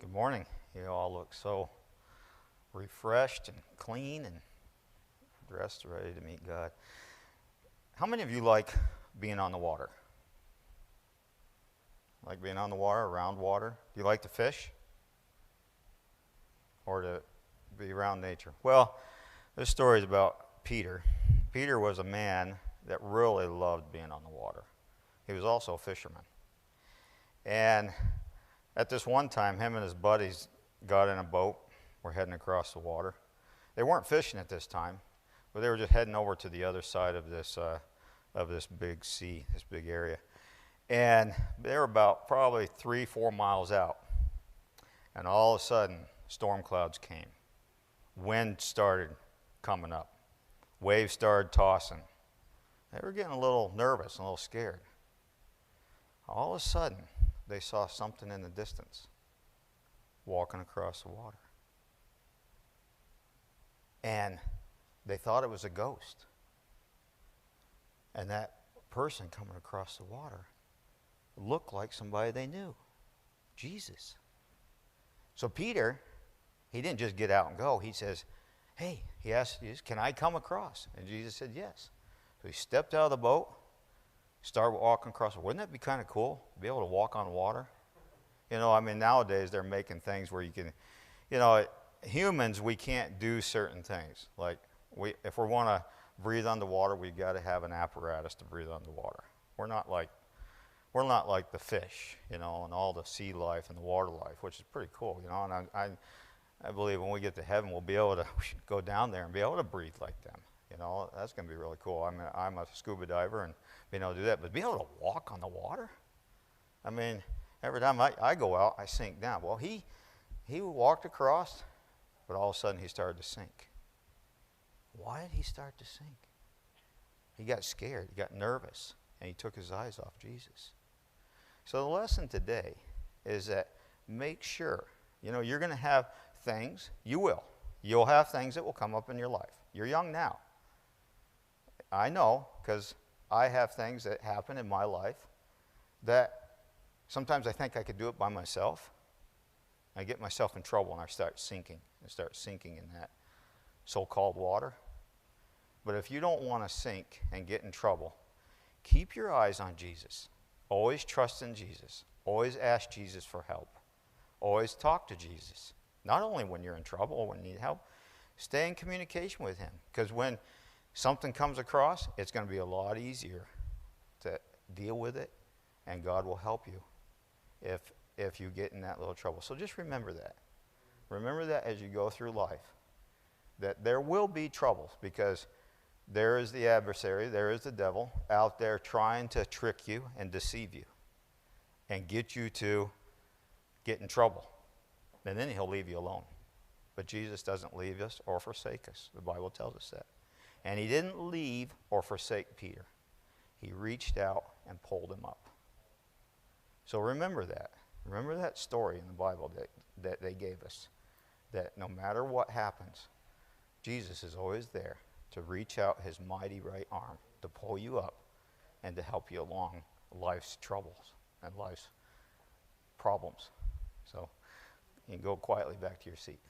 Good morning. You all look so refreshed and clean and dressed, ready to meet God. How many of you like being on the water? Like being on the water, around water? Do you like to fish? Or to be around nature? Well, this story is about Peter. Peter was a man that really loved being on the water. He was also a fisherman. And at this one time, him and his buddies got in a boat, were heading across the water. They weren't fishing at this time, but they were just heading over to the other side of this big sea, this big area. And they were about probably 3-4 miles out. And all of a sudden, storm clouds came. Wind started coming up. Waves started tossing. They were getting a little nervous, a little scared. All of a sudden, they saw something in the distance walking across the water. And they thought it was a ghost. And that person coming across the water looked like somebody they knew, Jesus. So Peter, he didn't just get out and go. He says, hey, he asked Jesus, can I come across? And Jesus said yes. So he stepped out of the boat, started walking across. Wouldn't that be kind of cool, to be able to walk on water? You know, I mean, nowadays they're making things where you can, humans, we can't do certain things. Like, if we want to breathe underwater, we've got to have an apparatus to breathe underwater. We're not like the fish, and all the sea life and the water life, which is pretty cool, and I believe when we get to heaven, we'll be able to go down there and be able to breathe like them. That's going to be really cool. I mean, I'm a scuba diver and being able to do that, but being able to walk on the water? I mean, every time I go out, I sink down. Well, he walked across, but all of a sudden he started to sink. Why did he start to sink? He got scared, he got nervous, and he took his eyes off Jesus. So the lesson today is that make sure, you're going to have things, you'll have things that will come up in your life. You're young now. I know, because I have things that happen in my life that sometimes I think I could do it by myself. I get myself in trouble and I start sinking in that so-called water. But if you don't want to sink and get in trouble, keep your eyes on Jesus. Always trust in Jesus. Always ask Jesus for help. Always talk to Jesus. Not only when you're in trouble or when you need help, stay in communication with him. Because when something comes across, it's going to be a lot easier to deal with it, and God will help you if you get in that little trouble. So just remember that. Remember that as you go through life, that there will be troubles, because there is the adversary, there is the devil out there trying to trick you and deceive you and get you to get in trouble. And then he'll leave you alone. But Jesus doesn't leave us or forsake us. The Bible tells us that. And he didn't leave or forsake Peter. He reached out and pulled him up. So remember that. Remember that story in the Bible that they gave us. That no matter what happens, Jesus is always there to reach out his mighty right arm to pull you up and to help you along life's troubles and life's problems. So you can go quietly back to your seat.